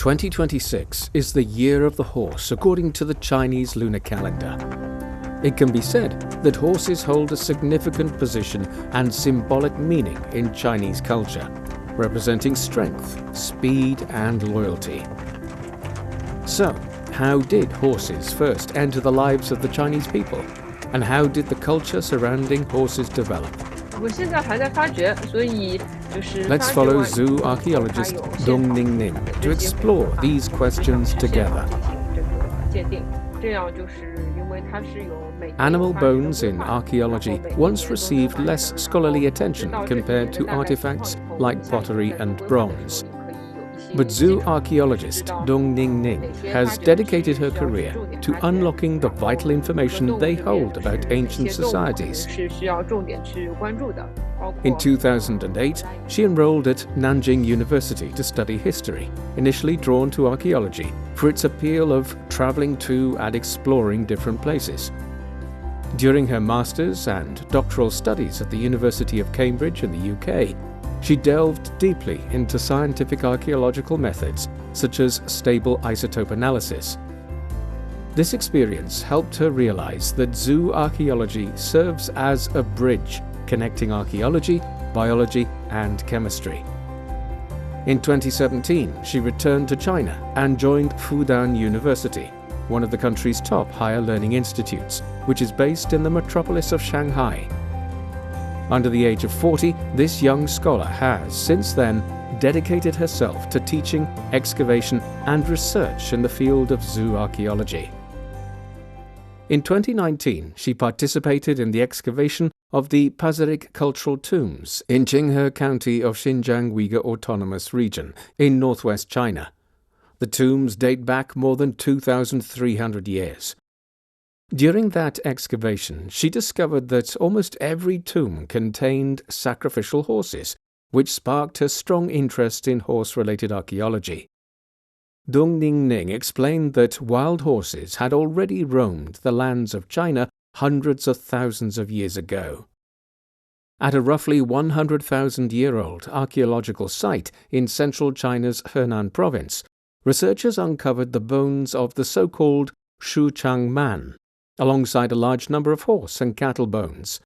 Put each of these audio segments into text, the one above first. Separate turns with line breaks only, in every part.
2026 is the year of the horse according to the Chinese lunar calendar. It can be said that horses hold a significant position and symbolic meaning in Chinese culture, representing strength, speed and loyalty. So, how did horses first enter the lives of the Chinese people? And how did the culture surrounding horses develop? Let's follow zoo archaeologist Dong Ningning to explore these questions together. Animal bones in archaeology once received less scholarly attention compared to artifacts like pottery and bronze. But zoo archaeologist Dong Ningning has dedicated her career to unlocking the vital information they hold about ancient societies. In 2008, she enrolled at Nanjing University to study history, initially drawn to archaeology for its appeal of traveling to and exploring different places. During her master's and doctoral studies at the University of Cambridge in the UK, she delved deeply into scientific archaeological methods such as stable isotope analysis. This experience helped her realize that zoo archaeology serves as a bridge connecting archaeology, biology, and chemistry. In 2017, she returned to China and joined Fudan University, one of the country's top higher learning institutes, which is based in the metropolis of Shanghai. Under the age of 40, this young scholar has, since then, dedicated herself to teaching, excavation, and research in the field of zoo archaeology. In 2019, she participated in the excavation of the Pazyryk cultural tombs in Qinghe County of Xinjiang Uyghur Autonomous Region in northwest China. The tombs date back more than 2,300 years. During that excavation, she discovered that almost every tomb contained sacrificial horses, which sparked her strong interest in horse-related archaeology. Dong Ningning explained that wild horses had already roamed the lands of China hundreds of thousands of years ago. At a roughly 100,000-year-old archaeological site in central China's Henan province, researchers uncovered the bones of the so-called Shuchang man, alongside a large number of horse and cattle bones.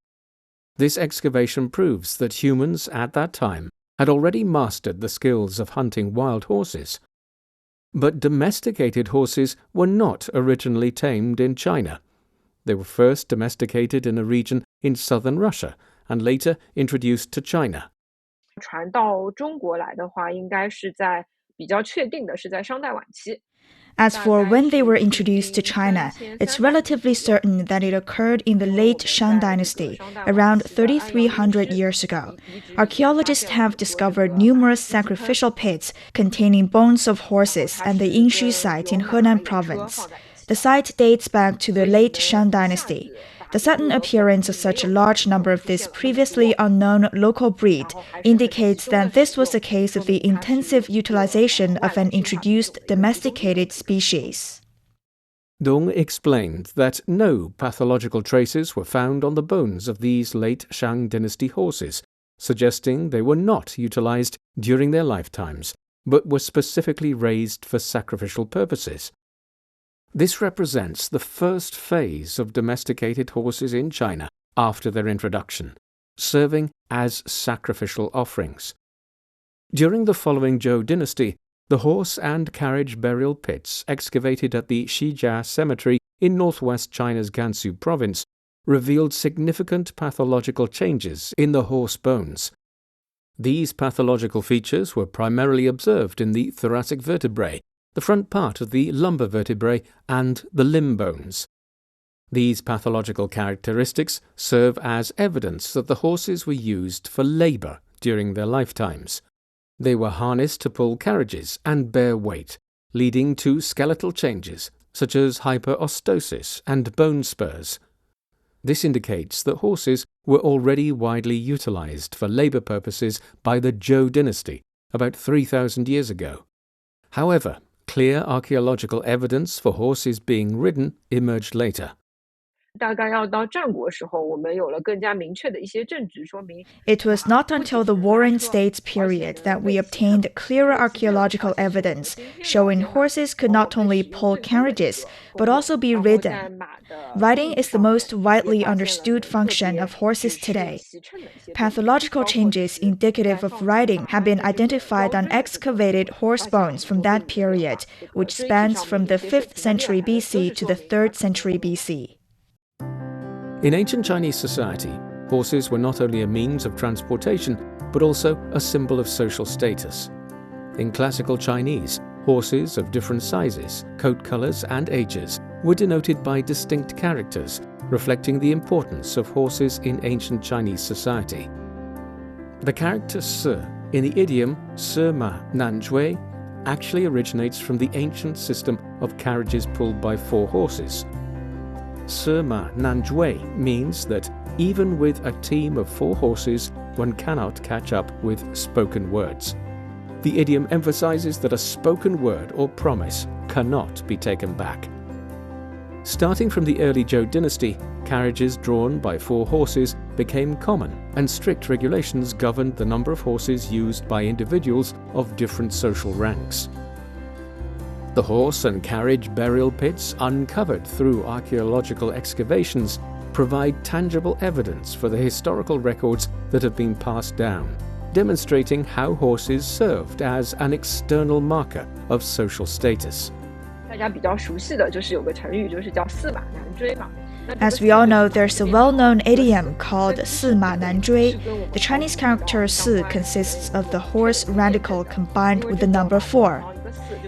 This excavation proves that humans at that time had already mastered the skills of hunting wild horses. But domesticated horses were not originally tamed in China. They were first domesticated in a region in southern Russia and later introduced to China.
As for when they were introduced to China, it's relatively certain that it occurred in the late Shang dynasty, around 3,300 years ago. Archaeologists have discovered numerous sacrificial pits containing bones of horses at the Yinshu site in Henan province. The site dates back to the late Shang dynasty. The sudden appearance of such a large number of this previously unknown local breed indicates that this was a case of the intensive utilization of an introduced domesticated species.
Dong explained that no pathological traces were found on the bones of these late Shang dynasty horses, suggesting they were not utilized during their lifetimes, but were specifically raised for sacrificial purposes. This represents the first phase of domesticated horses in China after their introduction, serving as sacrificial offerings. During the following Zhou dynasty, the horse and carriage burial pits excavated at the Xijia Cemetery in northwest China's Gansu province revealed significant pathological changes in the horse bones. These pathological features were primarily observed in the thoracic vertebrae, the front part of the lumbar vertebrae, and the limb bones. These pathological characteristics serve as evidence that the horses were used for labor during their lifetimes. They were harnessed to pull carriages and bear weight, leading to skeletal changes such as hyperostosis and bone spurs. This indicates that horses were already widely utilized for labor purposes by the Zhou dynasty about 3,000 years ago. However, clear archaeological evidence for horses being ridden emerged later.
It was not until the Warring States period that we obtained clearer archaeological evidence showing horses could not only pull carriages, but also be ridden. Riding is the most widely understood function of horses today. Pathological changes indicative of riding have been identified on excavated horse bones from that period, which spans from the 5th century BC to the 3rd century BC.
In ancient Chinese society, horses were not only a means of transportation, but also a symbol of social status. In classical Chinese, horses of different sizes, coat colors, and ages were denoted by distinct characters, reflecting the importance of horses in ancient Chinese society. The character Si in the idiom Sima Nanjui actually originates from the ancient system of carriages pulled by 4 horses. Sima Nanjui means that even with a team of 4 horses, one cannot catch up with spoken words. The idiom emphasizes that a spoken word or promise cannot be taken back. Starting from the early Zhou dynasty, carriages drawn by 4 horses became common, and strict regulations governed the number of horses used by individuals of different social ranks. The horse and carriage burial pits uncovered through archaeological excavations provide tangible evidence for the historical records that have been passed down, demonstrating how horses served as an external marker of social status.
As we all know, there's a well-known idiom called 驷马难追. The Chinese character 四 consists of the horse radical combined with the number 4.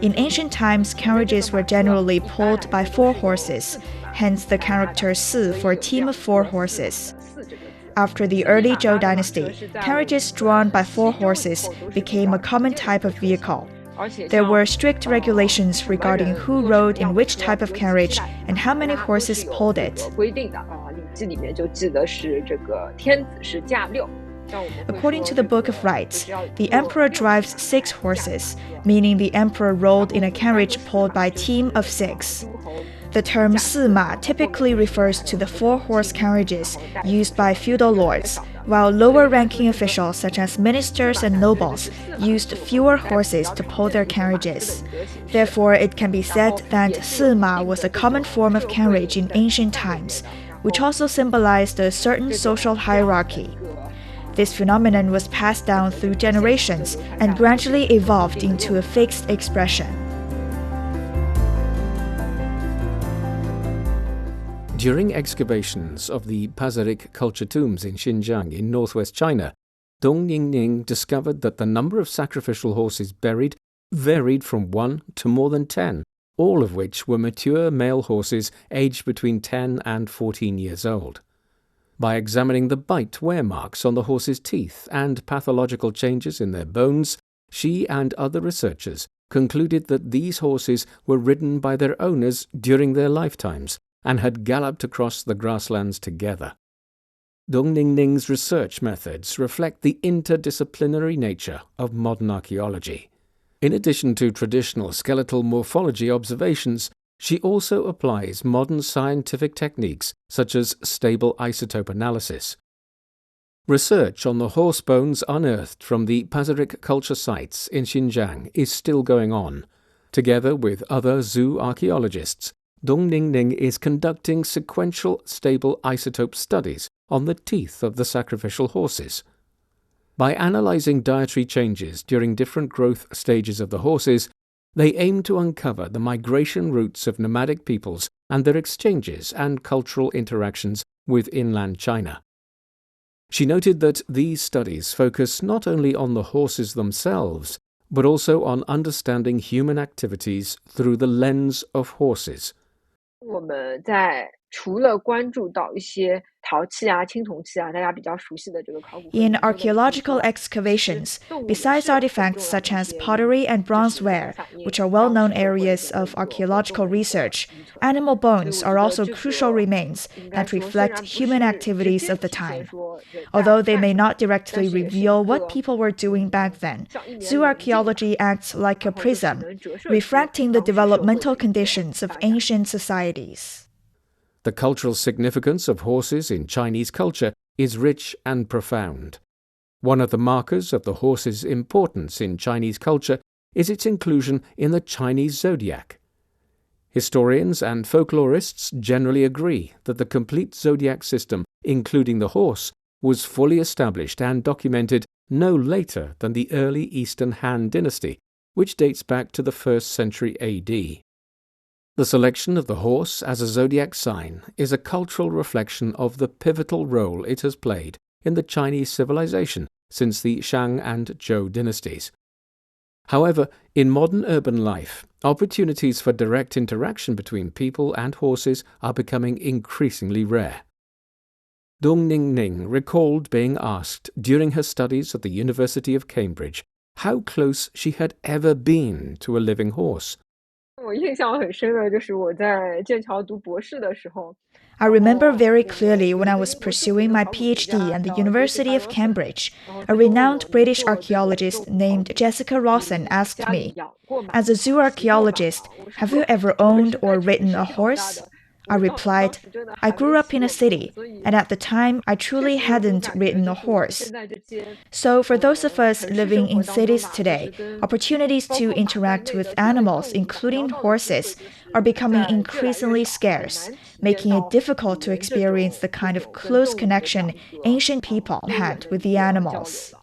In ancient times, carriages were generally pulled by 4 horses, hence the character 四 for a team of 4 horses. After the early Zhou dynasty, carriages drawn by 4 horses became a common type of vehicle. There were strict regulations regarding who rode in which type of carriage and how many horses pulled it. According to the Book of Rites, the emperor drives 6 horses, meaning the emperor rode in a carriage pulled by a team of 6. The term 驷马 typically refers to the 4-horse carriages used by feudal lords, while lower-ranking officials such as ministers and nobles used fewer horses to pull their carriages. Therefore, it can be said that 驷马 was a common form of carriage in ancient times, which also symbolized a certain social hierarchy. This phenomenon was passed down through generations and gradually evolved into a fixed expression.
During excavations of the Pazyryk culture tombs in Xinjiang in northwest China, Dong Ningning discovered that the number of sacrificial horses buried varied from 1 to more than 10, all of which were mature male horses aged between 10 and 14 years old. By examining the bite wear marks on the horses' teeth and pathological changes in their bones, she and other researchers concluded that these horses were ridden by their owners during their lifetimes and had galloped across the grasslands together. Dong Ningning's research methods reflect the interdisciplinary nature of modern archaeology. In addition to traditional skeletal morphology observations, she also applies modern scientific techniques such as stable isotope analysis. Research on the horse bones unearthed from the Pazyryk culture sites in Xinjiang is still going on. Together with other zoo archaeologists, Dong Ningning is conducting sequential stable isotope studies on the teeth of the sacrificial horses. By analyzing dietary changes during different growth stages of the horses, they aim to uncover the migration routes of nomadic peoples and their exchanges and cultural interactions with inland China. She noted that these studies focus not only on the horses themselves, but also on understanding human activities through the lens of horses.
In archaeological excavations, besides artifacts such as pottery and bronzeware, which are well-known areas of archaeological research, animal bones are also crucial remains that reflect human activities of the time. Although they may not directly reveal what people were doing back then, zoo archaeology acts like a prism, refracting the developmental conditions of ancient societies.
The cultural significance of horses in Chinese culture is rich and profound. One of the markers of the horse's importance in Chinese culture is its inclusion in the Chinese zodiac. Historians and folklorists generally agree that the complete zodiac system, including the horse, was fully established and documented no later than the early Eastern Han dynasty, which dates back to the 1st century AD. The selection of the horse as a zodiac sign is a cultural reflection of the pivotal role it has played in the Chinese civilization since the Shang and Zhou dynasties. However, in modern urban life, opportunities for direct interaction between people and horses are becoming increasingly rare. Dong Ningning recalled being asked during her studies at the University of Cambridge how close she had ever been to a living horse.
I remember very clearly when I was pursuing my PhD at the University of Cambridge, a renowned British archaeologist named Jessica Rawson asked me, "As a zoo archaeologist, have you ever owned or ridden a horse?" I replied, "I grew up in a city, and at the time I truly hadn't ridden a horse." So for those of us living in cities today, opportunities to interact with animals, including horses, are becoming increasingly scarce, making it difficult to experience the kind of close connection ancient people had with the animals.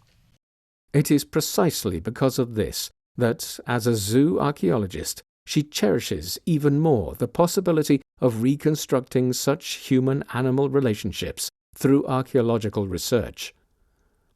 It is precisely because of this that, as a zoo archaeologist, she cherishes even more the possibility of reconstructing such human-animal relationships through archaeological research.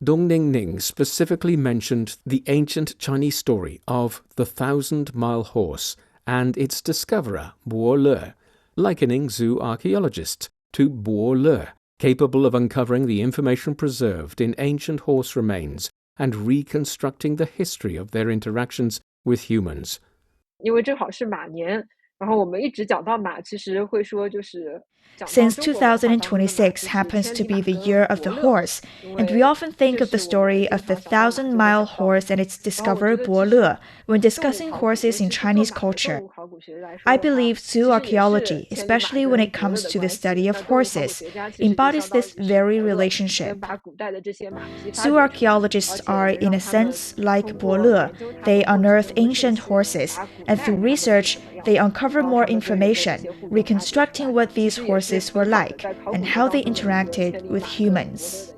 Dong Ningning specifically mentioned the ancient Chinese story of the 1,000-mile horse and its discoverer, Bo Le, likening zoo archaeologists to Bo Le, capable of uncovering the information preserved in ancient horse remains and reconstructing the history of their interactions with humans.
因为正好是马年，然后我们一直讲到马，其实会说就是
Since 2026 happens to be the year of the horse, and we often think of the story of the 1,000-mile horse and its discoverer Bo Le when discussing horses in Chinese culture. I believe zoo archaeology, especially when it comes to the study of horses, embodies this very relationship. Zoo archaeologists are, in a sense, like Bo Le. They unearth ancient horses, and through research, they uncover more information, reconstructing what these horses were like and how they interacted with humans.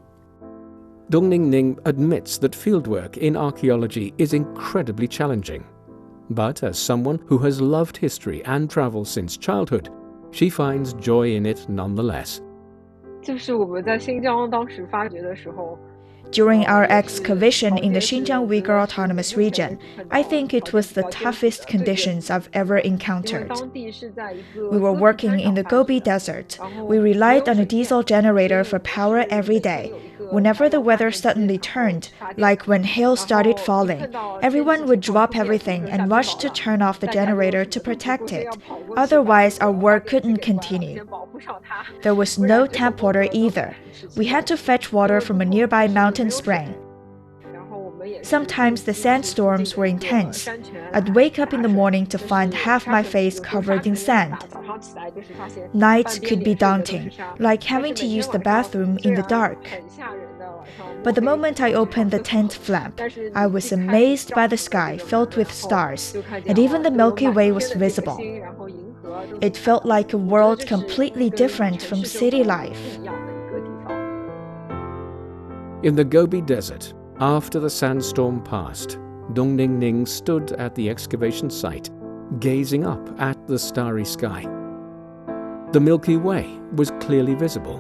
Dong Ningning admits that fieldwork in archaeology is incredibly challenging. But as someone who has loved history and travel since childhood, she finds joy in it nonetheless.
就是我们在新疆当时发掘的时候。
During our excavation in the Xinjiang Uyghur Autonomous Region, I think it was the toughest conditions I've ever encountered. We were working in the Gobi Desert. We relied on a diesel generator for power every day. Whenever the weather suddenly turned, like when hail started falling, everyone would drop everything and rush to turn off the generator to protect it. Otherwise, our work couldn't continue. There was no tap water either. We had to fetch water from a nearby mountain spring. Sometimes the sandstorms were intense. I'd wake up in the morning to find half my face covered in sand. Nights could be daunting, like having to use the bathroom in the dark. But the moment I opened the tent flap, I was amazed by the sky filled with stars, and even the Milky Way was visible. It felt like a world completely different from city life.
In the Gobi Desert, after the sandstorm passed, Dong Ningning stood at the excavation site, gazing up at the starry sky. The Milky Way was clearly visible,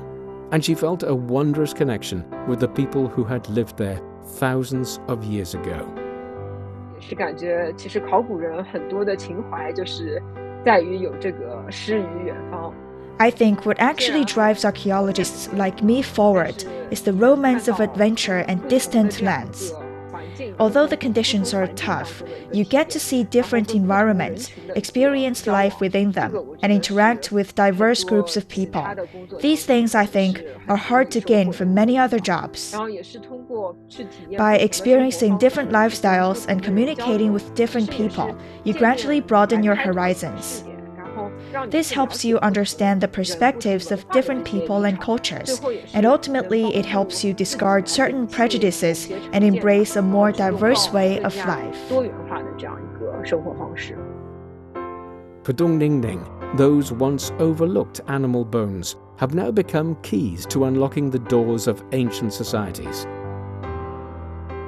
and she felt a wondrous connection with the people who had lived there thousands of years ago.
也是感觉其实考古人很多的情怀就是在于有这个诗与远方。
I think what actually drives archaeologists like me forward is the romance of adventure and distant lands. Although the conditions are tough, you get to see different environments, experience life within them, and interact with diverse groups of people. These things, I think, are hard to gain from many other jobs. By experiencing different lifestyles and communicating with different people, you gradually broaden your horizons. This helps you understand the perspectives of different people and cultures, and ultimately it helps you discard certain prejudices and embrace a more diverse way of life.
For Dong Ningning, those once overlooked animal bones have now become keys to unlocking the doors of ancient societies.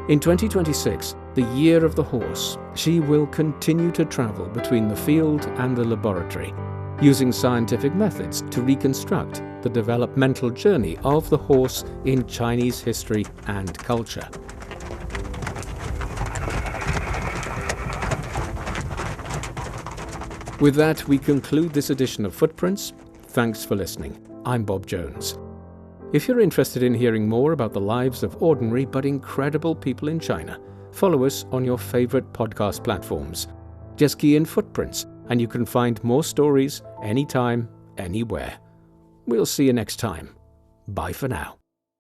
In 2026, the year of the horse, she will continue to travel between the field and the laboratory, using scientific methods to reconstruct the developmental journey of the horse in Chinese history and culture. With that, we conclude this edition of Footprints. Thanks for listening. I'm Bob Jones. If you're interested in hearing more about the lives of ordinary but incredible people in China, follow us on your favorite podcast platforms. Just key in Footprints and you can find more stories anytime, anywhere. We'll see you next time. Bye for now.